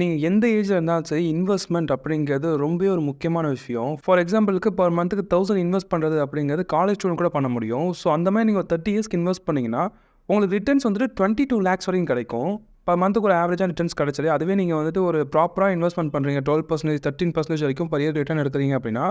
நீங்க எந்த ஏஜ்ல இருந்தாலும் சரி, இன்வெஸ்ட்மென்ட் அப்படிங்கிறது ரொம்பவே ஒரு முக்கியமான விஷயம். ஃபார் எக்ஸாம்பிளுக்கு பெர் மந்த்துக்கு 1000 இன்வெஸ்ட் பண்றது அப்படிங்கிறது காலேஜ் ஸ்டூடண்ட் கூட பண்ண முடியும். ஸோ அந்த மாரி நீங்க ஒரு 30 இயர்ஸ்க்கு இன்வெஸ்ட் பண்ணீங்கன்னா, உங்களுக்கு ரிட்டர்ன்ஸ் வந்துட்டு 22 லேக்ஸ் வரைக்கும் கிடைக்கும். பெர் மந்த்துக்கு ஒரு ஆவரேஜா ரிட்டர்ன்ஸ் கிடைச்சது. அதுவே நீங்க வந்துட்டு ஒரு ப்ராப்பரா இன்வெஸ்ட்மென்ட் பண்றீங்க. 12% 13% வரைக்கும் பெர் இயர் ரிட்டர்ன் எடுக்குறீங்க அப்படின்னா,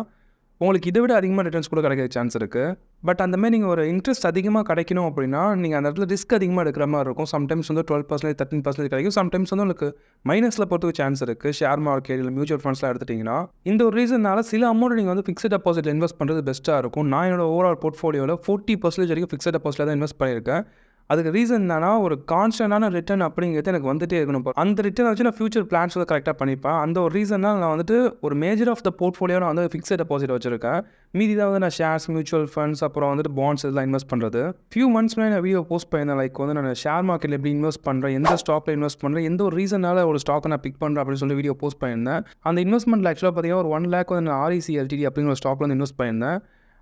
உங்களுக்கு இதை விட அதிகமாக ரிட்டர்ன்ஸ் கூட கிடைக்க சான்ஸ் இருக்குது. பட் அந்த மாதிரி நீங்கள் ஒரு இன்ட்ரெஸ்ட் அதிகமாக கிடைக்கணும் அப்படின்னா, நீங்கள் அந்த இடத்துல ரிஸ்க் அதிகமாக எடுக்கிற மாதிரி இருக்கும். சம்டைம்ஸ் வந்து 12% 13% கிடைக்கும். சம்டைம்ஸ் வந்து உங்களுக்கு மைனஸில் போகிறதுக்கு சான்ஸ் இருக்குது. ஷேர் மார்க்கெட் இல்லை மியூச்சுவல் ஃபண்ட்ஸ்லாம் எடுத்துட்டிங்கன்னா, இந்த ஒரு ரீசனால சில அமௌண்ட் நீங்கள் வந்து ஃபிக்ஸட் டெபாசிட்டில் இன்வெஸ்ட் பண்ணுறது பெஸ்ட்டாக இருக்கும். நான் என்னோட ஓவரால் போர்ட்ஃபோலியோவில் 40% வரைக்கும் ஃபிக்ஸட் டெபாசிட்டில் தான் இன்வெஸ்ட் பண்ணியிருக்கேன். அதுக்கு ரீசன் என்னன்னா, ஒரு கான்ஸ்டன்டான ரிட்டர்ன் அப்படிங்கிறது எனக்கு வந்துட்டே இருக்கணும். அந்த ரிட்டர்ன் வச்சு நான் ஃபியூச்சர் பிளான்ஸ் வந்து கரெக்டாக பண்ணிப்பேன். அந்த ஒரு ரீசன் தான் நான் வந்துட்டு ஒரு மேஜர் ஆஃப் த போர்ட்ஃபோலியோ நான் வந்து ஃபிக்ஸட் டெபாசிட் வச்சிருக்கேன். மீதி தான் வந்து நான் ஷேர்ஸ், மியூச்சுவல் ஃபண்ட்ஸ், அப்புறம் வந்துட்டு பாண்ட்ஸ் இதெல்லாம் இன்வெஸ்ட் பண்ணுறது. ஃபியூ மந்த்ஸ் முன்னாடி நான் வீடியோ போஸ்ட் பண்ணியிருந்தேன். லைக் வந்து நான் ஷேர் மார்க்கெட்டில் எப்படி இன்வெஸ்ட் பண்ணுறேன், எந்த ஸ்டாக்கில் இன்வெஸ்ட் பண்ணுறேன், எந்த ஒரு ரீசனால ஒரு ஸ்டாக்கை நான் பிக் பண்ணுறேன் அப்படின்னு சொல்லி வீடியோ போஸ்ட் பண்ணியிருந்தேன். அந்த இன்வெஸ்ட்மெண்ட் ஆக்சுவலாக பார்த்தீங்கன்னா ஒரு 1 லேக் வந்து நான் REC LTD அப்படிங்கிற ஒரு ஸ்டாக்ல வந்து இன்வெஸ்ட் பண்ணியிருந்தேன்.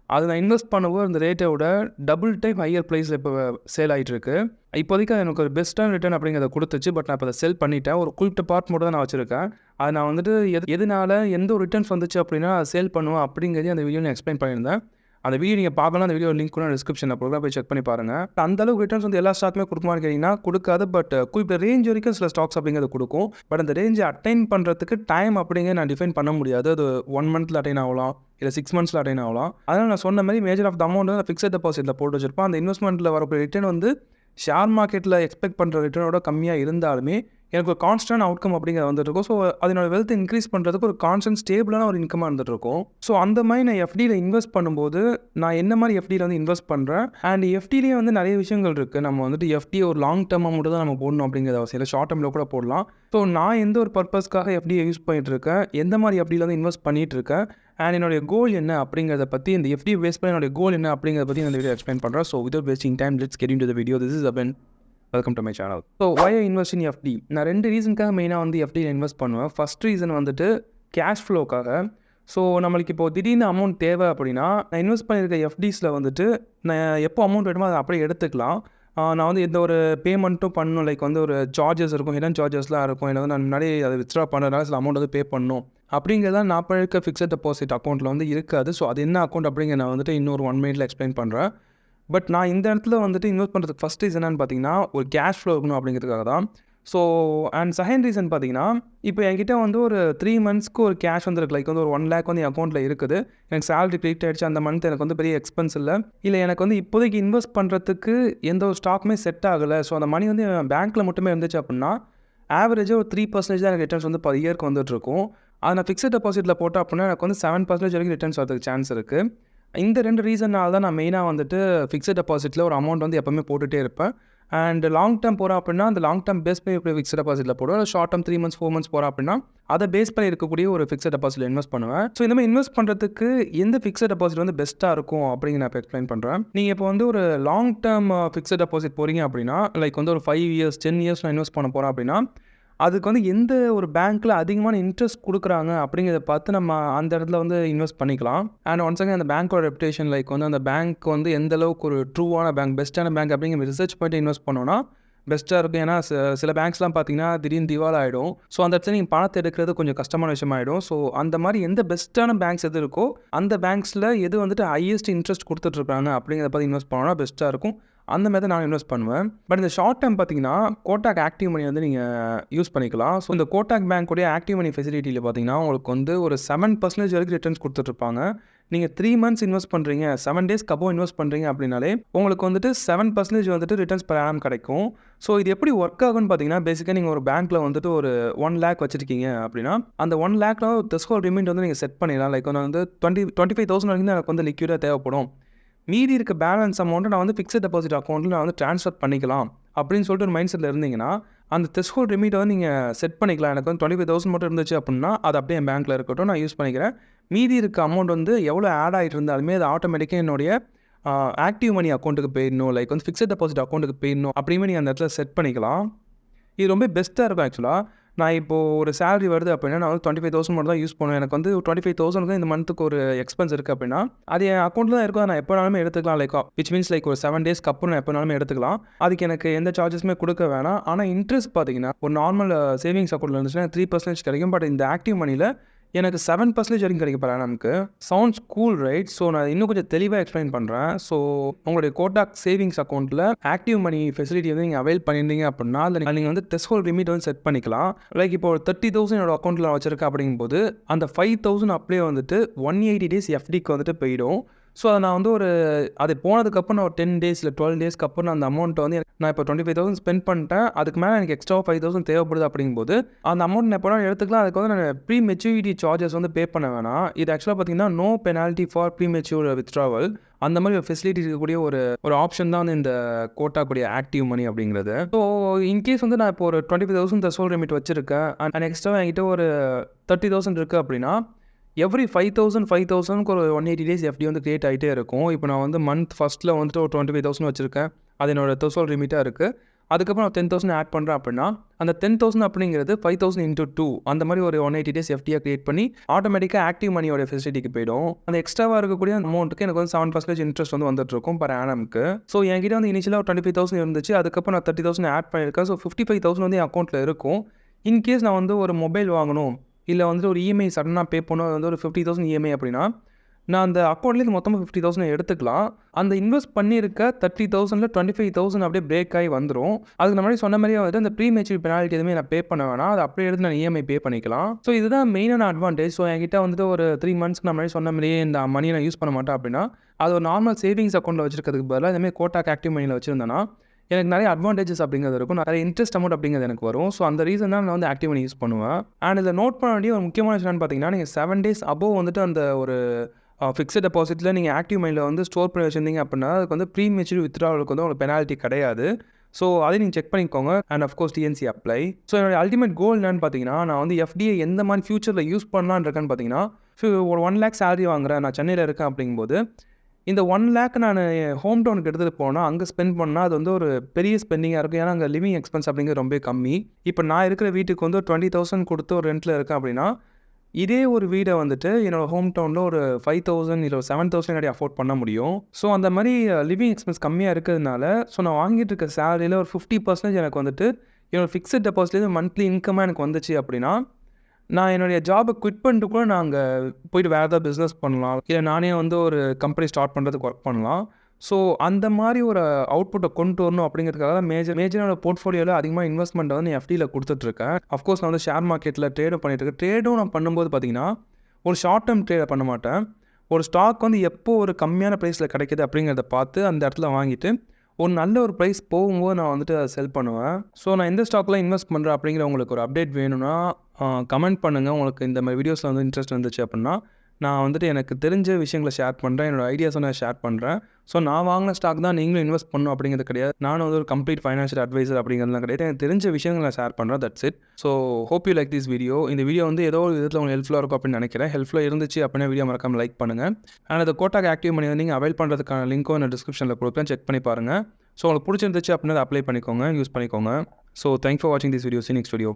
அது நான் இன்வெஸ்ட் பண்ணும்போது அந்த ரேட்டை விட டபுள் டைம் ஹையர் ப்ரைஸில் இப்போ சேல் ஆகிட்டு இருக்கு. இப்போதைக்கு எனக்கு ஒரு பெஸ்ட்டான ரிட்டர்ன் அப்படிங்கிறத கொடுத்துச்சு. பட் நான் இப்போ அதை செல் பண்ணிட்டேன். ஒரு குறிப்பிட்ட பார்ட் மட்டும் தான் நான் வச்சிருக்கேன். அது நான் வந்துட்டு எதனால எந்த ஒரு ரிட்டர்ன்ஸ் வந்துச்சு அப்படின்னா சேல் பண்ணுவேன் அப்படிங்கிறதையும் அந்த வீடியோ நான் எக்ஸ்பிளைன் பண்ணியிருந்தேன். அந்த வீடியோ நீங்கள் பார்க்கலாம். அந்த வீடியோ லிங்க் கூட டிஸ்கிரிப்ஷனில் போய் செக் பண்ணி பாருங்கள். அந்த அளவுக்கு ரிட்டர்ன்ஸ் வந்து எல்லா ஸ்டாக்குமே கொடுக்குமான்னு கேட்டிங்கன்னா கொடுக்காது. பட் குறிப்பிட்ட ரேஞ்ச் வரைக்கும் சில ஸ்டாக்ஸ் அப்படிங்கிறது கொடுக்கும். பட் அந்த ரேஞ்சை அட்டைன் பண்ணுறதுக்கு டைம் அப்படிங்கிறது நான் டிஃபைன் பண்ண முடியாது. அது 1 மந்த்தில் அட்டைன் ஆகலாம், இல்லை 6 மந்த்ஸில் அட்டைன் ஆகலாம். அதனால் நான் சொன்ன மாதிரி மேஜர் ஆஃப் த அமௌண்ட் வந்து ஃபிக்ஸட் டெபாசிட்டில் போட்டு வச்சிருப்பேன். அந்த இன்வெஸ்ட்மெண்ட்டில் வரக்கூடிய ரிட்டர்ன் வந்து ஷேர் மார்க்கெட்டில் எக்ஸ்பெக்ட் பண்ணுற ரிட்டர்னோட கம்மியாக இருந்தாலுமே எனக்கு ஒரு கான்ஸ்டன்ட் அவுட்கம் அப்படிங்கிறது வந்துட்டு இருக்கும். ஸோ அதனோட வெல்த் இன்க்ரீஸ் பண்ணுறதுக்கு ஒரு கான்ஸ்டன்ட் ஸ்டேபிளான ஒரு இன்கமாக இருந்துட்டு இருக்கும். ஸோ அந்த மாதிரி நான் FDயில் இன்வெஸ்ட் பண்ணும்போது நான் என்ன மாதிரி FDயில் வந்து இன்வெஸ்ட் பண்ணுறேன். அண்ட் FDலேயே வந்து நிறைய விஷயங்கள் இருக்குது. நம்ம வந்துட்டு FD ஒரு லாங் டேர்மாக மட்டும் தான் நம்ம போடணும் அப்படிங்கிறது அவசியம் இல்லை. ஷார்ட் டேர்மில் கூட போடலாம். ஸோ நான் எந்த ஒரு பர்பஸ்க்காக FDயை யூஸ் பண்ணிகிட்டு இருக்கேன், எந்த மாதிரி FDயில் வந்து இன்வெஸ்ட் பண்ணிகிட்டு இருக்கேன், அண்ட் என்னுடைய கோல் என்ன அப்படிங்கிறத பற்றி, இந்த FD பேஸ் பண்ணி என்னுடைய கோல் என்ன அப்படிங்கிறத பற்றி இந்த வீடியோ எக்ஸ்பிளைன் பண்ணுறேன். So without wasting time let's get into the video. This is Abin. Welcome to my channel. So why I invest in FD? நான் 2 ரீசனுக்காக மெயினாக வந்து FDயில் இன்வெஸ்ட் பண்ணுவேன். ஃபஸ்ட் ரீசன் வந்துட்டு கேஷ் ஃப்ளோக்காக. ஸோ நம்மளுக்கு இப்போது திடீர்னு அமௌண்ட் தேவை அப்படின்னா, நான் இன்வெஸ்ட் பண்ணியிருக்க FDஸில் வந்துட்டு நான் எப்போ அமௌண்ட் வேணுமோ அதை அப்படியே எடுத்துக்கலாம். நான் வந்து எந்த ஒரு பேமெண்ட்டும் பண்ணணும். லைக் வந்து ஒரு சார்ஜஸ் இருக்கும், ஹிடன் சார்ஜஸ்லாம் இருக்கும். இல்லை வந்து நான் முன்னாடி அதை வித்ட்ரா பண்ணுறதுனால சில அமௌண்ட் வந்து பே பண்ணணும் அப்படிங்கிறத நான் பண்ணிருக்க ஃபிக்ஸட் டெபாசிட் அக்கௌண்ட்டில் வந்து இருக்காது. ஸோ அது என்ன அக்கௌண்ட் அப்படிங்கிற நான் வந்துட்டு இன்னொரு 1 மினிட்ல எக்ஸ்பிளைன் பண்ணுறேன். பட் நான் இந்த இடத்துல வந்துட்டு இன்வெஸ்ட் பண்ணுறதுக்கு ஃபஸ்ட் ரீசன் என்னன்னு பார்த்தீங்கன்னா, ஒரு கேஷ் ஃப்ளோ இருக்கணும் அப்படிங்கிறதுக்காக தான். ஸோ அண்ட் செகண்ட் ரீசன் பார்த்தீங்கன்னா, இப்போ என்கிட்ட வந்து ஒரு 3 மந்த்ஸ்க்கு ஒரு கேஷ் வந்துருக்கு. லைக் வந்து ஒரு 1 லேக் வந்து என் அக்கௌண்ட்டில் இருக்குது. எனக்கு சேலரி கிரெடிட் ஆகிடுச்சு. அந்த மந்த் எனக்கு வந்து பெரிய எக்ஸ்பென்ஸ் இல்லை. எனக்கு வந்து இப்போதைக்கு இன்வெஸ்ட் பண்ணுறதுக்கு எந்த ஒரு ஸ்டாக்குமே செட் ஆகலை. ஸோ அந்த மணி வந்து பேங்க்கில் மட்டுமே இருந்துச்சு அப்படின்னா, ஆவரேஜாக ஒரு 3% தான் எனக்கு ரிட்டர்ன்ஸ் வந்து பர் இயர்க்கு வந்துட்டுருக்கும். அதை நான் ஃபிக்ஸட் டெபாசிட்டில் போட்டேன் அப்படின்னா எனக்கு வந்து 7% வரைக்கும் ரிட்டர்ன்ஸ் வரதுக்கு சான்ஸ் இருக்குது. இந்த 2 ரீசனால் தான் நான் மெயினாக வந்துட்டு ஃபிக்ஸட் டெபாசிட்டில் ஒரு அமௌண்ட் வந்து எப்போவுமே போட்டுகிட்டே இருப்பேன். அண்ட் லாங் டேர்ம் போகிறோம் அப்படின்னா, அந்த லாங் டேர்ம் பேஸ் பண்ணி எப்படி ஃபிக்ஸட் டெபாசிட்டில் போடுவேன். ஷார்ட் டேர்ம் 3 மந்த்ஸ் 4 மந்த்ஸ் போகிறோம் அப்படின்னா, அதை பேஸ் பண்ணி இருக்கக்கூடிய ஒரு ஃபிக்ஸட் டெபாசிட்டில் இன்வெஸ்ட் பண்ணுவேன். ஸோ இந்த மாதிரி இன்வெஸ்ட் பண்ணுறதுக்கு எந்த ஃபிக்ஸட் டெபாசிட் வந்து பெஸ்ட்டாக இருக்கும் அப்படிங்கிற நான் இப்போ எக்ஸ்பிளைன் பண்ணுறேன். நீங்கள் இப்போ வந்து ஒரு லாங் டேர்ம் ஃபிக்ஸட் டெபாசிட் போகிறீங்க அப்படின்னா, லைக் வந்து ஒரு 5 இயர்ஸ் 10 இயர்ஸ் நான் இன்வெஸ்ட் பண்ண போகிறேன் அப்படின்னா, அதுக்கு வந்து எந்த ஒரு பேங்க்கில் அதிகமான இன்ட்ரெஸ்ட் கொடுக்குறாங்க அப்படிங்கிறத பார்த்து நம்ம அந்த இடத்துல வந்து இன்வெஸ்ட் பண்ணிக்கலாம். அண்ட் ஒன்ஸ் அகேன் அந்த பேங்க்கோட ரெப்யூட்டேஷன், லைக் வந்து அந்த பேங்க் வந்து எந்த அளவுக்கு ஒரு ட்ரூவான பேங்க், பெஸ்ட்டான பேங்க் அப்படிங்கிற ரிசர்ச் பண்ணிட்டு இன்வெஸ்ட் பண்ணோன்னா பெஸ்ட்டாக இருக்கும். ஏன்னா சில பேங்க்ஸ்லாம் பார்த்தீங்கன்னா திடீர்னு திவால் ஆகிடும். ஸோ அந்த இடத்துல நீங்கள் பணத்தை எடுக்கிறது கொஞ்சம் கஷ்டமான விஷயமாயிடும். ஸோ அந்த மாதிரி எந்த பெஸ்ட்டான பேங்க்ஸ் எது இருக்கோ அந்த பேங்க்ஸில் எது வந்துட்டு ஹையஸ்ட் இன்ட்ரெஸ்ட் கொடுத்துட்ருக்காங்க அப்படிங்கிறத பார்த்து இன்வெஸ்ட் பண்ணோன்னா பெஸ்ட்டாக இருக்கும். அந்த மாதிரி நான் இன்வெஸ்ட் பண்ணுவேன். பட் இந்த ஷார்ட் டேர்ம் பார்த்தீங்கன்னா கோட்டாக் ஆக்டிவ் மணி வந்து நீங்கள் யூஸ் பண்ணிக்கலாம். ஸோ இந்த கோட்டாக் பேங்க்குடைய ஆக்டிவ் மணி ஃபெசிலிட்டியில் பார்த்தீங்கன்னா உங்களுக்கு வந்து ஒரு 7% வரைக்கும் ரிட்டர்ன்ஸ் கொடுத்துட்ருப்பாங்க. நீங்கள் 3 மந்த்ஸ் இன்வெஸ்ட் பண்ணுறீங்க, 7 டேஸ்க்கு அபோவ் இன்வெஸ்ட் பண்ணுறீங்க அப்படின்னாலே உங்களுக்கு வந்துட்டு 7% வந்துட்டு ரிட்டர்ன்ஸ் பெர் ஆனம் கிடைக்கும். ஸோ இது எப்படி ஒர்க் ஆகுன்னு பார்த்தீங்கன்னா, பேசிக்காக நீங்கள் ஒரு பேங்க்கில் வந்துட்டு ஒரு 1 லேக் வச்சுருக்கீங்க அப்படின்னா, அந்த 1 லேக்ல த்ரெஷ்ஹோல்ட் லிமிட் வந்து நீங்கள் செட் பண்ணிடலாம். லைக் வந்து 25,000 வரைக்கும் எனக்கு வந்து லிக்விடாக தேவைப்படும். மீதி இருக்க பேலன்ஸ் அமௌண்ட்டை நான் வந்து ஃபிக்ஸட் டெபாசிட் அக்கௌண்ட்டில் நான் வந்து ட்ரான்ஸ்ஃபர் பண்ணிக்கலாம் அப்படின்னு சொல்லிட்டு ஒரு மைண்ட் செட்டில் இருந்தீங்கன்னா, அந்த த்ரெஷ்ஹோல்ட் லிமிட்டை வந்து நீங்கள் செட் பண்ணிக்கலாம். எனக்கு வந்து 25,000 மட்டும் இருந்துச்சு அப்படின்னா, அது அப்படியே என் பேங்க்கில் இருக்கட்டும், நான் யூஸ் பண்ணிக்கிறேன். மீதி இருக்க அமௌண்ட் வந்து எவ்வளோ ஆட் ஆகிட்டு இருந்தாலுமே அது ஆட்டோமேட்டிக்காக என்னுடைய ஆக்டிவ் மணி அக்கௌண்ட்டுக்கு போயிடணும், லைக் வந்து ஃபிக்ஸட் டெபாசிட் அக்கௌண்ட்டுக்கு போயிடணும் அப்படின்னு நீங்கள் அந்த இடத்துல செட் பண்ணிக்கலாம். இது ரொம்ப பெஸ்ட்டாக இருக்கும் ஆக்சுவலாக. நான் இப்போது ஒரு சேலரி வருது அப்படின்னா நான் வந்து 25,000 மட்டும் தான் யூஸ் பண்ணுவேன். எனக்கு வந்து 25,000க்கு இந்த மந்த்துக்கு ஒரு எக்ஸ்பென்ஸ் இருக்குது அப்படின்னா, அது என் அக்கௌண்ட்டில் தான் இருக்கும். நான் எப்போ வேணாலுமே எடுத்துக்கலாம். லைக் விச் மீன்ஸ் லைக் ஒரு 7 டேஸ்க்கு அப்புறம் நான் எப்போ வேணாலுமே எடுத்துக்கலாம். அதுக்கு எனக்கு எந்த சார்ஜஸுமே கொடுக்க வேணாம். ஆனால் இன்ட்ரெஸ்ட் பார்த்தீங்கன்னா, ஒரு நார்மல் சேவிங்ஸ் அக்கௌண்ட்டில் இருந்துச்சுன்னா 3% கிடைக்கும். பட் இந்த ஆக்டிவ் மனியில் எனக்கு 7% வரைக்கும் கிடைக்க போகிறேன் நமக்கு. Sounds cool right? ஸோ நான் இன்னும் கொஞ்சம் தெளிவாக எக்ஸ்பிளைன் பண்ணுறேன். ஸோ உங்களுடைய கோட்டாக் சேவிங்ஸ் அக்கௌண்ட்டில் ஆக்டிவ் மணி ஃபெசிலிட்டி வந்து நீங்கள் அவைல் பண்ணியிருந்தீங்க அப்படின்னா, அதில் நீங்கள் வந்து த்ரெஷ்ஹோல்ட் லிமிட் வந்து செட் பண்ணிக்கலாம். லைக் இப்போ 30,000 என்னோட அக்கௌண்ட்டில் வச்சிருக்கேன் அப்படிங்கும்போது, அந்த 5,000 அப்படியே வந்துட்டு 180 டேஸ் எஃப்டிக்கு வந்துட்டு போயிடும். ஸோ அதை நான் வந்து அது போனதுக்கப்புறம் நான் ஒரு 10 டேஸ் இல்லை 12 டேஸ்க்கு அப்புறம் நான் அந்த அமௌண்ட்டை வந்து நான் இப்போ 25,000 ஸ்பெண்ட் பண்ணிட்டேன். அதுக்கு மேலே எனக்கு எக்ஸ்ட்ரா 5,000 தேவைப்படுது அப்படிங்கும்போது, அந்த அமௌண்ட் நான் எப்போ எடுத்துக்கலாம். அதுக்கு வந்து நான் ப்ரீ மெச்சூரிட்டி சார்ஜஸ் வந்து பே பண்ண வேணாம். இது ஆக்சுவலாக பார்த்தீங்கன்னா no penalty for premature withdrawal. அந்த மாதிரி ஒரு ஃபெசிலிட்டி இருக்கக்கூடிய ஒரு ஆப்ஷன் தான் வந்து இந்த கோட்டாக்குடைய ஆக்டிவ் மணி அப்படிங்கிறது. ஸோ இன்கேஸ் வந்து நான் இப்போ ஒரு 25,000 த்ரெஷ்ஹோல்ட் லிமிட் வச்சிருக்கேன். அண்ட் எக்ஸ்ட்ரா என்கிட்ட ஒரு 30,000 இருக்குது அப்படின்னா, எவ்ரி 5,000க்கு ஒரு 180 டேஸ் எஃப்டி வந்து கிரியேட் ஆகிட்டே இருக்கும். இப்போ நான் வந்து மந்த் ஃபஸ்ட்டில் வந்துட்டு ஒரு 25,000 வச்சுருக்கேன். அது என்னோட த்ரெஷ்ஹோல்ட் லிமிட்டாக இருக்குது. அதுக்கப்புறம் நான் 10,000 ஆட் பண்ணுறேன் அப்படின்னா, அந்த 10,000 அப்படிங்கிறது 5,000 into 2 அந்த மாதிரி ஒரு 180 டேஸ் எஃப்டியாக கிரியேட் பண்ணி ஆட்டோமேட்டிக்காக ஆக்டிவ் மணியோட ஃபெசிலிட்டிக்கு போயிடும். அந்த எக்ஸ்ட்ராவாக இருக்கக்கூடிய அமௌண்ட்டுக்கு எனக்கு வந்து 7% இன்ட்ரெஸ்ட் வந்து வந்துட்டு இருக்கும் பர் ஆனம்க்கு. ஸோ என்கிட்ட வந்து இனிஷியலாக 25,000 இருந்துச்சு. அதுக்கப்புறம் நான் 30,000 ஆட் பண்ணியிருக்கேன். ஸோ 55,000 வந்து என் அக்கௌண்ட்டில் இருக்கும். இன்கேஸ் நான் வந்து ஒரு மொபைல் வாங்கணும், இல்லை வந்துட்டு ஒரு இஎம்ஐ சடனாக பே பண்ணணும், அது வந்து ஒரு 50,000 இஎம்ஐ அப்படின்னா, நான் அந்த அக்கௌண்ட்லேருந்து மொத்தமாக 50,000 எடுத்துக்கலாம். அந்த இன்வெஸ்ட் பண்ணியிருக்க 30,000ல் 25,000 அப்படியே பிரேக் ஆகி வந்துடும். அதுக்கு நான் முன்னாடி சொன்ன மாதிரியே வந்துட்டு அந்த ப்ரீ மெச்சூர் பெனால்ட்டி எதுவுமே நான் பே பண்ண வேணாம். அதை அப்படியே எடுத்து நான் இஎம்ஐ பே பண்ணிக்கலாம். ஸோ இதுதான் மெயினான அட்வான்டேஜ். ஸோ என்கிட்ட வந்துட்டு ஒரு 3 மந்த்ஸ்க்கு நான் முன்னாடி சொன்ன மாதிரியே இந்த மணியை நான் யூஸ் பண்ண மாட்டேன் அப்படின்னா, அது ஒரு நார்மல் சேவிங்ஸ் அக்கௌண்ட்டில் வச்சிருக்கிறதுக்கு பதிலாக இதேமாதிரி கோட்டாக் ஆக்டிவ் மணியில் வச்சிருந்தேன்னா, எனக்கு நிறைய அட்வான்டேஜஸ் அப்படிங்கிறது இருக்கும். நிறைய இன்ட்ரெஸ்ட் அமௌண்ட் அப்படிங்கிறது எனக்கு வரும். ஸோ அந்த ரீசன் தான் நான் வந்து ஆக்டிவ் மணி யூஸ் பண்ணுவேன். அண்ட் இதில் நோட் பண்ண வேண்டிய ஒரு முக்கியமான விஷயம் பார்த்தீங்கன்னா, நீங்கள் 7 டேஸ் அபோவ் வந்துட்டு அந்த ஒரு ஃபிக்ஸட் டெபாசிட்டில் நீங்கள் ஆக்டிவ் மணியில் வந்து ஸ்டோர் பண்ணி வச்சுருந்தீங்க அப்படின்னா, அதுக்கு வந்து ப்ரீ மெச்சூர் வித்ட்ராவலுக்கு வந்து உங்களுக்கு பெனால்ட்டி கிடையாது. ஸோ அதை நீங்கள் செக் பண்ணிக்கோங்க. And of course DNC apply. So என்னோட அல்டிமேட் கோல் என்னன்னு பார்த்தீங்கன்னா, நான் வந்து எஃப்டிஐ எந்த மாதிரி ஃபியூச்சரில் யூஸ் பண்ணலான்னு இருக்கேன்னு பார்த்தீங்கன்னா, ஒரு 1 lakh சேலரி வாங்குறேன், நான் சென்னையில் இருக்கேன் அப்படிங்கும்போது, இந்த 1 lakh நான் ஹோம் டவுனுக்கு எடுத்துகிட்டு போனால் அங்கே ஸ்பெண்ட் பண்ணால் அது வந்து ஒரு பெரிய ஸ்பெண்டிங்காக இருக்கும். ஏன்னா அங்கே லிவிங் எக்ஸ்பென்ஸ் அப்படிங்கிறது ரொம்ப கம்மி. இப்போ நான் இருக்கிற வீட்டுக்கு வந்து 20,000 கொடுத்து ஒரு ரெண்ட்டில் இருக்கேன் அப்படின்னா, இதே ஒரு வீடை வந்துட்டு என்னோடய ஹோம் டவுனில் ஒரு 5,000 இல்லை 7,000 கிடையாது அஃபோர்ட் பண்ண முடியும். ஸோ அந்த மாதிரி லிவிங் எக்ஸ்பென்ஸ் கம்மியாக இருக்கிறதுனால, ஸோ நான் வாங்கிட்டு இருக்க சேலரியில் ஒரு 50% எனக்கு வந்துட்டு என்னோடய ஃபிக்ஸட் டெபாசிட்லேருந்து மந்த்லி இன்கமாக எனக்கு வந்துச்சு அப்படின்னா, நான் என்னுடைய ஜாபை குவிட் பண்ணிட்டு கூட நான் அங்கே போய்ட்டு வேறு ஏதாவது பிஸ்னஸ் பண்ணலாம். இல்லை நானே வந்து ஒரு கம்பெனி ஸ்டார்ட் பண்ணுறதுக்கு ஒர்க் பண்ணலாம். ஸோ அந்த மாதிரி ஒரு அவுட்புட்டை கொண்டு வரணும் அப்படிங்கிறதுக்காக தான் மேஜரான போர்ட்ஃபோலியோவில் அதிகமாக இன்வெஸ்ட்மெண்ட்டை வந்து எஃப்டியில் கொடுத்துட்ருக்கேன். அஃப்கோர்ஸ் நான் வந்து ஷேர் மார்க்கெட்டில் ட்ரேடும் பண்ணிட்டுருக்கேன். ட்ரேடும் நான் பண்ணும்போது பார்த்தீங்கன்னா, ஒரு ஷார்ட் டேர்ம் ட்ரேடை பண்ண மாட்டேன். ஒரு ஸ்டாக் வந்து எப்போ ஒரு கம்மியான ப்ரைஸில் கிடைக்கிது அப்படிங்கிறத பார்த்து அந்த இடத்துல வாங்கிட்டு, ஒரு நல்ல ஒரு ப்ரைஸ் போகும்போது நான் வந்துட்டு அதை செல் பண்ணுவேன். ஸோ நான் எந்த ஸ்டாக்கில் இன்வெஸ்ட் பண்ணுறேன் அப்படிங்கிற உங்களுக்கு ஒரு அப்டேட் வேணும்னா கமெண்ட் பண்ணுங்கள். உங்களுக்கு இந்த மாதிரி வீடியோஸில் வந்து இன்ட்ரெஸ்ட் இருந்துச்சு அப்படின்னா, நான் வந்துட்டு எனக்கு தெரிஞ்ச விஷயங்களை ஷேர் பண்ணுறேன். என்னோடய ஐடியாஸை நான் ஷேர் பண்ணுறேன். ஸோ நான் வாங்கின ஸ்டாக் தான் நீங்களும் இன்வெஸ்ட் பண்ணணும் அப்படிங்கிறது கிடையாது. நானும் வந்து ஒரு கம்ப்ளீட் ஃபைனான்ஷியல் அட்வைசர் அப்படிங்கிறதுலாம் கிடையாது. எனக்கு தெரிஞ்ச விஷயங்களை நான் ஷேர் பண்ணுறேன். That's it. So hope you like this video. இந்த வீடியோ வந்து ஏதோ ஒரு விதத்தில் உங்களுக்கு ஹெல்ப்ஃபுல்லாக இருக்கும் அப்படின்னு நினைக்கிறேன். ஹெல்ப்ஃபுல்லாக இருந்துச்சு அப்படின்னா வீடியோ மறக்காமல் லைக் பண்ணுங்கள். அண்ட் அந்த கோட்டாக் ஆக்டிவ் மணி வந்து நீங்கள் அவைல் பண்ணுறதுக்கான லிங்க்கும் நான் டிஸ்கிரிப்ஷனில் கொடுப்பேன். செக் பண்ணி பாருங்கள். ஸோ உங்களுக்கு பிடிச்சிருந்துச்சு அப்படின்னா அதை அப்ளை பண்ணிக்கோங்க, யூஸ் பண்ணிக்கோங்க. ஸோ தேங்க்ஸ் ஃபார் வாட்சிங் this video. See you next video.